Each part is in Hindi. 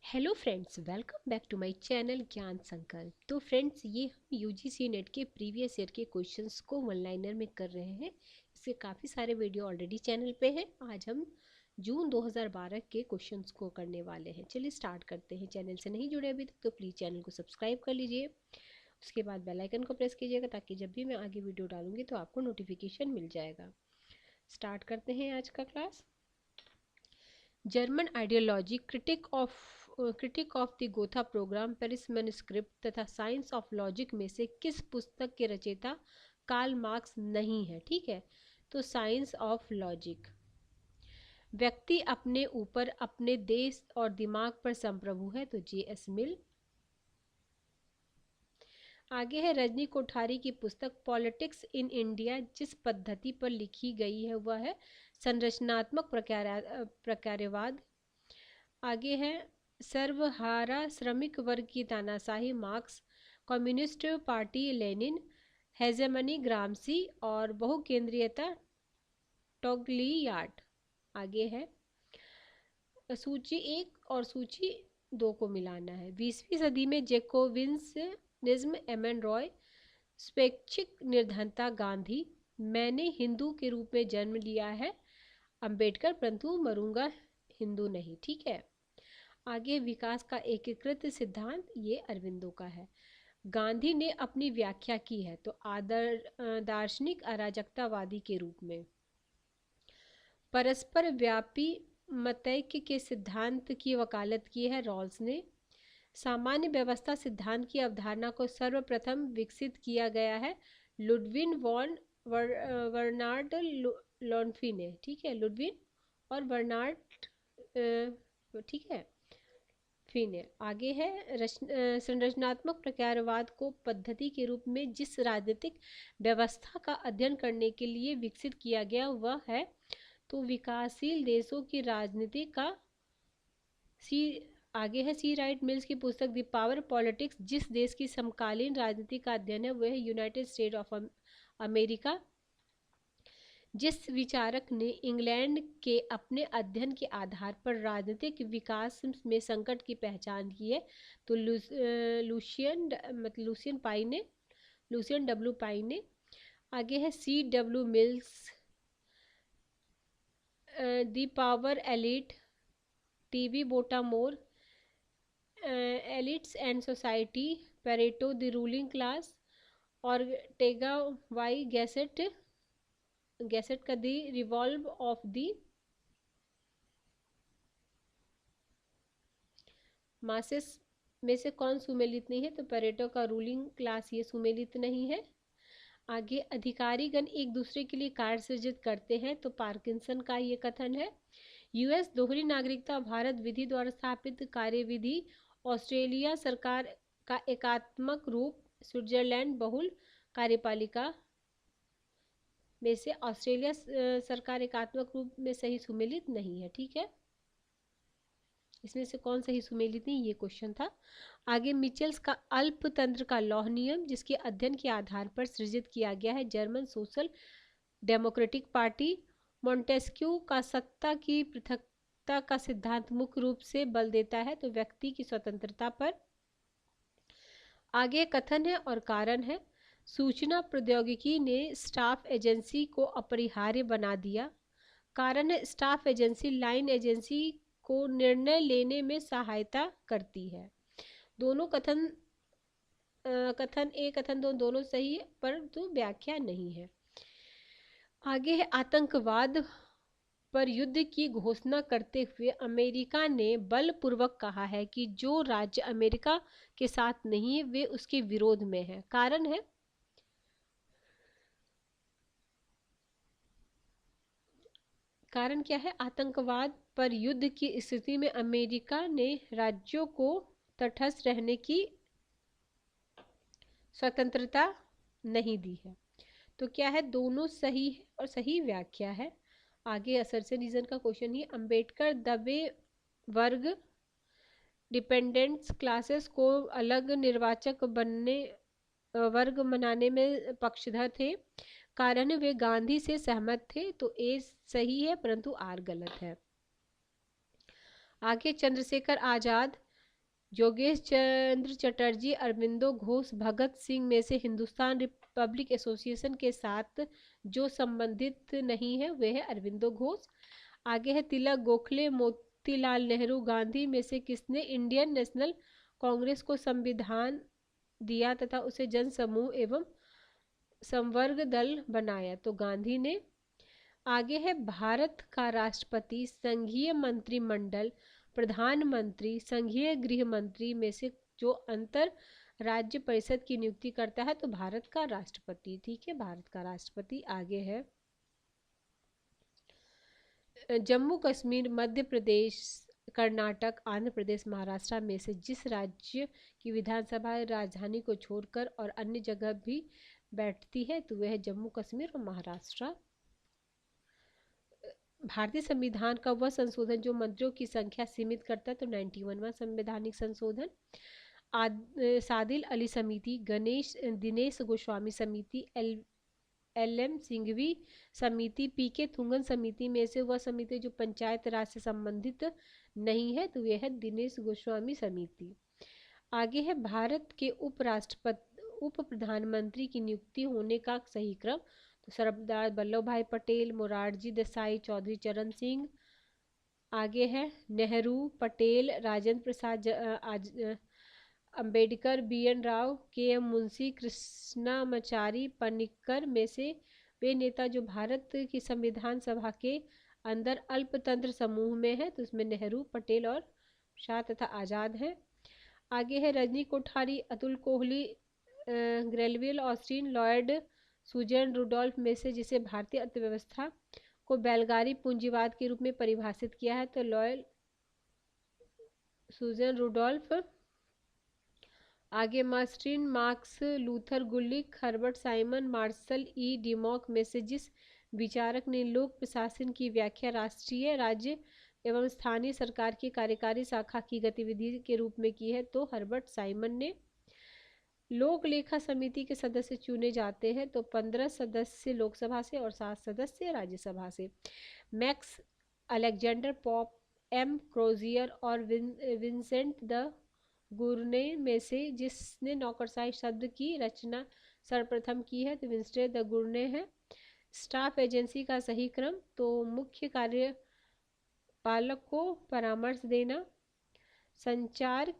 Hello friends, welcome back to my channel Gyan Sankalp. तो फ्रेंड्स, ये हम यूजीसी नेट के प्रीवियस ईयर के क्वेश्चंस को वन लाइनर में कर रहे हैं। इसके काफ़ी सारे वीडियो ऑलरेडी चैनल पे हैं। आज हम जून 2012 के क्वेश्चंस को करने वाले हैं। चलिए स्टार्ट करते हैं। चैनल से नहीं जुड़े अभी तक तो प्लीज़ चैनल को सब्सक्राइब कर लीजिए। उसके बाद बेल आइकन को प्रेस कीजिएगा ताकि जब भी मैं आगे वीडियो डालूंगी तो आपको नोटिफिकेशन मिल जाएगा। स्टार्ट करते हैं आज का class. German ideology critique of the Gotha programme, Paris manuscript तथा साइंस ऑफ लॉजिक में से किस पुस्तक के रचयिता कार्ल मार्क्स नहीं है? ठीक है, तो साइंस ऑफ लॉजिक। व्यक्ति अपने ऊपर, अपने देश और दिमाग पर संप्रभु है, तो J.S. मिल। आगे है रजनी कोठारी की पुस्तक पॉलिटिक्स इन इंडिया जिस पद्धति पर लिखी गई है वह है संरचनात्मक प्रकार्यवाद। आगे है सर्वहारा श्रमिक वर्ग की तानाशाही, Marx. Communist party, Lenin. Hegemony, Gramsci. और बहुकेंद्रीयता, टोग्लियाट। आगे है सूची 1 और सूची 2 को मिलाना है। 20वीं सदी में जैकोबिनिज्म, एमएन रॉय। स्वैच्छिक निर्धनता, गांधी। मैंने हिंदू के रूप में जन्म लिया है, अंबेडकर, परंतु मरूंगा हिंदू नहीं। ठीक है। आगे विकास का एकीकृत सिद्धांत, ये अरविंदो का है। गांधी ने अपनी व्याख्या की है तो दार्शनिक अराजकतावादी के रूप में। परस्पर व्यापी मतैक्य के सिद्धांत की वकालत की है रॉल्स ने। सामान्य व्यवस्था सिद्धांत की अवधारणा को सर्वप्रथम विकसित किया गया है लुडविन वॉन बर्नार्ड लोन्फी ने। ठीक है, लुडविन और बर्नार्ड, ठीक है, फिन। आगे है संरचनात्मक प्रकारवाद को पद्धति के रूप में जिस राजनीतिक व्यवस्था का अध्ययन करने के लिए विकसित किया गया वह है तो विकासशील देशों की राजनीति का। आगे है सी राइट मिल्स की पुस्तक द पावर पॉलिटिक्स जिस देश की समकालीन राजनीति का अध्ययन है वह है यूनाइटेड स्टेट ऑफ अमेरिका। जिस विचारक ने इंग्लैंड के अपने अध्ययन के आधार पर राजनीतिक विकास में संकट की पहचान की है तो लूसियन डब्ल्यू पाई ने। आगे है C W Mills the power elite, TB Bottomore elites and society, Pareto the ruling class. और टेगा वाई गैसेट का the revolt of the masses में से कौन सुमेलित नहीं है? तो पेरेटो का रूलिंग क्लास ये सुमेलित नहीं है। आगे अधिकारीगण एक दूसरे के लिए कार्य सृजित करते हैं तो पार्किंसन का ये कथन है। यूएस दोहरी नागरिकता, भारत विधि द्वारा स्थापित कार्यविधि, ऑस्ट्रेलिया सरकार का एकात्मक रूप, स्विट्जरलैंड बहुल कार्यपालिका में से ऑस्ट्रेलिया सरकार एकात्मक रूप में सही सुमेलित नहीं है। ठीक है, इसमें से कौन सही सुमेलित नहीं, ये क्वेश्चन था। आगे मिचेल्स का अल्पतंत्र का लौह नियम जिसके अध्ययन के आधार पर सृजित किया गया है German social democratic party. Montesquieu का सत्ता की पृथकता का सिद्धांत मुख्य रूप से बल देता है तो व्यक्ति की स्वतंत्रता पर। आगे कथन है और कारण है सूचना प्रौद्योगिकी ने स्टाफ एजेंसी को अपरिहार्य बना दिया। कारण है स्टाफ एजेंसी लाइन एजेंसी को निर्णय लेने में सहायता करती है। दोनों कथन ए कथन दो दोनों सही है परंतु व्याख्या नहीं है। आगे है आतंकवाद पर युद्ध की घोषणा करते हुए अमेरिका ने बलपूर्वक कहा है कि जो राज्य अमेरिका के साथ नहीं है वे उसके विरोध में है। कारण है कारण क्या है? आतंकवाद पर युद्ध की स्थिति में अमेरिका ने राज्यों को तटस्थ रहने की स्वतंत्रता नहीं दी है। तो क्या है? दोनों सही है और सही व्याख्या है। आगे असर्शन रीजन का क्वेश्चन ही अंबेडकर दबे वर्ग डिपेंडेंट्स क्लासेस को अलग निर्वाचक बनने वर्ग मनाने में पक्षधर थे। कारण वे गांधी से सहमत थे तो ए सही है परंतु आर गलत है। आगे चंद्रशेखर आजाद योगेश चंद्र चटर्जी, अरविंदो घोष, भगत सिंह में से हिंदुस्तान रिपब्लिक एसोसिएशन के साथ जो संबंधित नहीं है वह है अरविंदो घोष। आगे है तिलक, गोखले, मोतीलाल नेहरू, गांधी में से किसने इंडियन नेशनल कांग्रेस को संविधान दिया तथा उसे जन समूह एवं संवर्ग दल बनाया? तो गांधी ने। आगे है भारत का राष्ट्रपति संघीय मंत्रिमंडल, प्रधानमंत्री, संघीय गृह मंत्री में से जो अंतर राज्य परिषद की नियुक्ति करता है? तो भारत का राष्ट्रपति। ठीक है, भारत का राष्ट्रपति। आगे है जम्मू कश्मीर, मध्य प्रदेश, कर्नाटक, आंध्र प्रदेश, महाराष्ट्र में से जिस राज्य की विधानसभा राजधानी को छोड़कर और अन्य जगह भी बैठती है तो वह है जम्मू कश्मीर और महाराष्ट्र। भारतीय संविधान का वह संशोधन जो मंत्रियों की संख्या सीमित करता है? तो 91वां संवैधानिक संशोधन। सादिल अली समिति, दिनेश गोस्वामी समिति, एल.एम. सिंघवी समिति, पी.के. थुंगन समिति में से वह समिति जो पंचायत राज से संबंधित नहीं है तो यह है दिनेश गोस्वामी समिति। आगे है भारत के उप प्रधानमंत्री की नियुक्ति होने का सही क्रम? तो सरदार वल्लभ भाई पटेल, मोरारजी देसाई, चौधरी चरण सिंह। आगे है नेहरू, पटेल, राजेंद्र प्रसाद, अंबेडकर, बी.एन. राव, के.एम. मुंशी, कृष्णामाचारी, पनिक्कर में से वे नेता जो भारत की संविधान सभा के अंदर अल्पतंत्र समूह में है? तो इसमें नेहरू, पटेल और शाह तथा आज़ाद हैं। आगे है रजनी कोठारी, अतुल कोहली, ग्रेलविल ऑस्टिन, लॉयड सुजन रुडोल्फ में से जिसे भारतीय अर्थव्यवस्था को बैलगाड़ी पूंजीवाद के रूप में परिभाषित किया है? तो लॉयल सुजन रुडोल्फ। आगे Martin Marx, Luther Gulick, Herbert Simon, Marshall E Dimock में से जिस विचारक ने लोक प्रशासन की व्याख्या राष्ट्रीय, राज्य एवं स्थानीय सरकार की कार्यकारी शाखा की गतिविधि के रूप में की है? तो हर्बर्ट साइमन ने। लोक लेखा समिति के सदस्य चुने जाते हैं तो 15 सदस्य लोकसभा से और 7 सदस्य राज्यसभा से। Max Alexander Pop, M Crozier और विंसेंट द गुरने में से जिसने नौकरशाही शब्द की रचना सर्वप्रथम की है? तो विंस्टेड द गुरने है। स्टाफ एजेंसी का सही क्रम? तो मुख्य कार्यपालक को परामर्श देना, संचार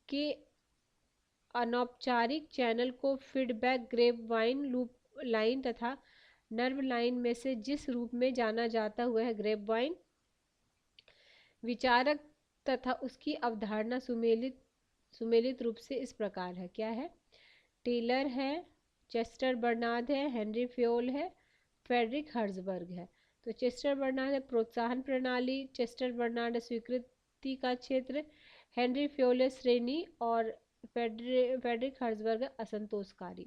के अनौपचारिक चैनल को फीडबैक, ग्रेपवाइन, लूप लाइन तथा नर्व लाइन में से जिस रूप में जाना जाता हुआ है ग्रेपवाइन। विचारक तथा उसकी अवधारणा सुमेलित रूप से इस प्रकार है। क्या है? टेलर है, चेस्टर बर्नार्ड है, हेनरी फ्योल है, फ्रेडरिक हर्जबर्ग है। तो चेस्टर बर्नार्ड है प्रोत्साहन प्रणाली, चेस्टर बर्नार्ड है स्वीकृति का क्षेत्र, हेनरी फ्योल है श्रेणी और फ्रेडरिक हर्जबर्ग है असंतोषकारी।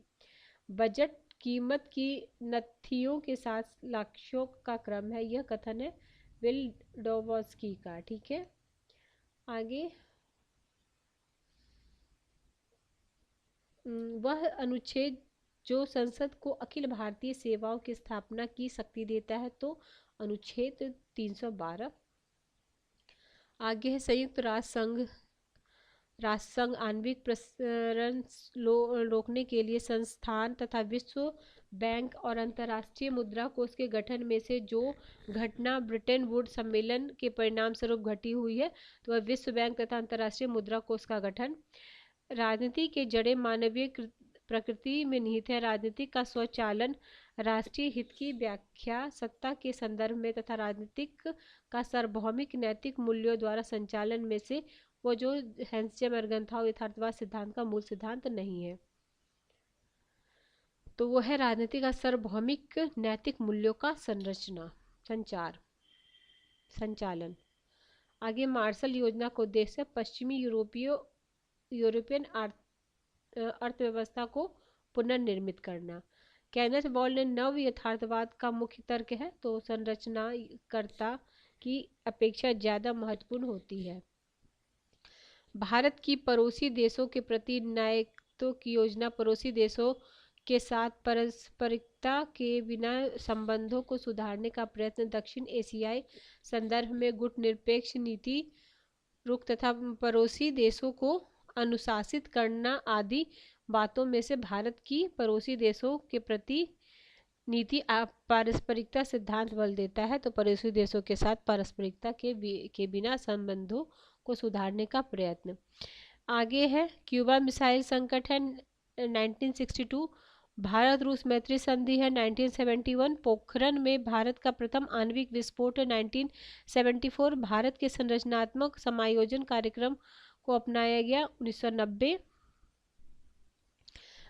बजट कीमत की नथियों के साथ लक्ष्यों का क्रम है, यह कथन है विल डोवस्की का। ठीक है, आगे वह अनुच्छेद जो संसद को अखिल भारतीय सेवाओं की स्थापना की शक्ति देता है? तो अनुच्छेद 312। आगे है संयुक्त राष्ट्र संघ आणविक प्रसारण रोकने के लिए संस्थान तथा विश्व बैंक और अंतर्राष्ट्रीय मुद्रा कोष के गठन में से जो घटना ब्रिटेन वुड्स सम्मेलन के परिणाम स्वरूप घटी हुई है तो वह विश्व बैंक तथा अंतर्राष्ट्रीय मुद्रा कोष का गठन। राजनीति के जड़ें मानवीय प्रकृति में निहित है। राजनीति का स्वचालन राष्ट्रीय हित की व्याख्या सत्ता के संदर्भ में तथा राजनीतिक का सार्वभौमिक नैतिक मूल्यों द्वारा संचालन में से वो जो हैंस मर्गन्थाउ यथार्थवाद सिद्धांत का मूल सिद्धांत नहीं है तो वो है राजनीति का सार्वभौमिक नैतिक मूल्यों का संचालन। आगे मार्शल योजना का उद्देश्य पश्चिमी यूरोपियन अर्थव्यवस्था को पुनर्निर्मित करना। केनेथ बॉल ने नव यथार्थवाद का मुख्य तर्क है तो संरचनाकर्ता की अपेक्षा ज़्यादा महत्वपूर्ण होती है। भारत की पड़ोसी देशों के प्रति नायकत्व की योजना पड़ोसी देशों के साथ पारस्परिकता के बिना संबंधों को सुधारने का प्रयत्न दक्षिण एशियाई संदर्भ में गुटनिरपेक्ष नीति रुख तथा पड़ोसी देशों को अनुशासित करना आदि बातों में से भारत की पड़ोसी देशों के प्रति नीति पारस्परिकता सिद्धांत बल देता है। तो पड़ोसी देशों के साथ पारस्परिकता के बिना संबंधों को सुधारने का प्रयत्न। आगे है क्यूबा मिसाइल संकट है 1962, भारत रूस मैत्री संधि है 1971, पोखरण में भारत का प्रथम आणविक विस्फोट है 1974, भारत के संरचनात्मक समायोजन कार्यक्रम को अपनाया गया 1990।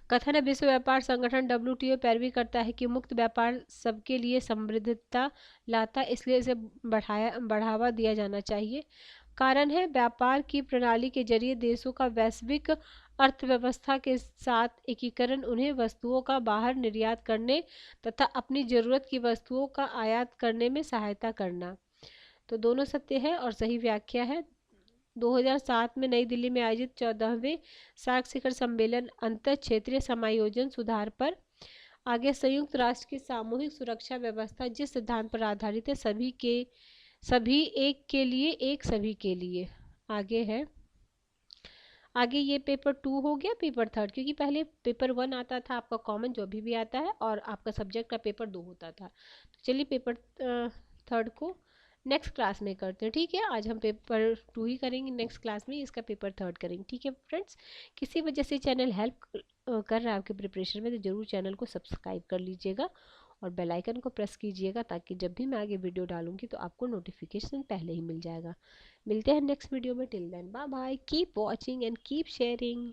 कथन है विश्व व्यापार संगठन WTO पैरवी करता है कि मुक्त व्यापार सबके लिए समृद्धता लाता, इसलिए इसे बढ़ावा दिया जाना चाहिए। कारण है व्यापार की प्रणाली के जरिए देशों का वैश्विक अर्थव्यवस्था के साथ एकीकरण, उन्हें वस्तुओं का बाहर निर्यात करने तथा अपनी जरूरत की वस्तुओं का आयात करने में सहायता करना। तो दोनों सत्य है और सही व्याख्या है। 2007 में नई दिल्ली में आयोजित 14वें सार्क शिखर सम्मेलन अंतर क्षेत्रीय समायोजन सुधार पर। आगे संयुक्त राष्ट्र की सामूहिक सुरक्षा व्यवस्था जिस सिद्धांत पर आधारित है, सभी एक के लिए एक सभी के लिए। आगे है, आगे ये पेपर 2 हो गया, पेपर 3, क्योंकि पहले पेपर 1 आता था आपका कॉमन जो भी आता है, और आपका सब्जेक्ट का पेपर 2 होता था। तो चलिए पेपर 3 को नेक्स्ट क्लास में करते हैं, ठीक है। आज हम पेपर 2 ही करेंगे, नेक्स्ट क्लास में इसका पेपर 3 करेंगे, ठीक है फ्रेंड्स। किसी वजह से चैनल हेल्प कर रहा है आपके प्रिपरेशन में तो ज़रूर चैनल को सब्सक्राइब कर लीजिएगा और बेल आइकन को प्रेस कीजिएगा, ताकि जब भी मैं आगे वीडियो डालूंगी तो आपको नोटिफिकेशन पहले ही मिल जाएगा। मिलते हैं नेक्स्ट वीडियो में, till then bye bye, keep watching and keep sharing.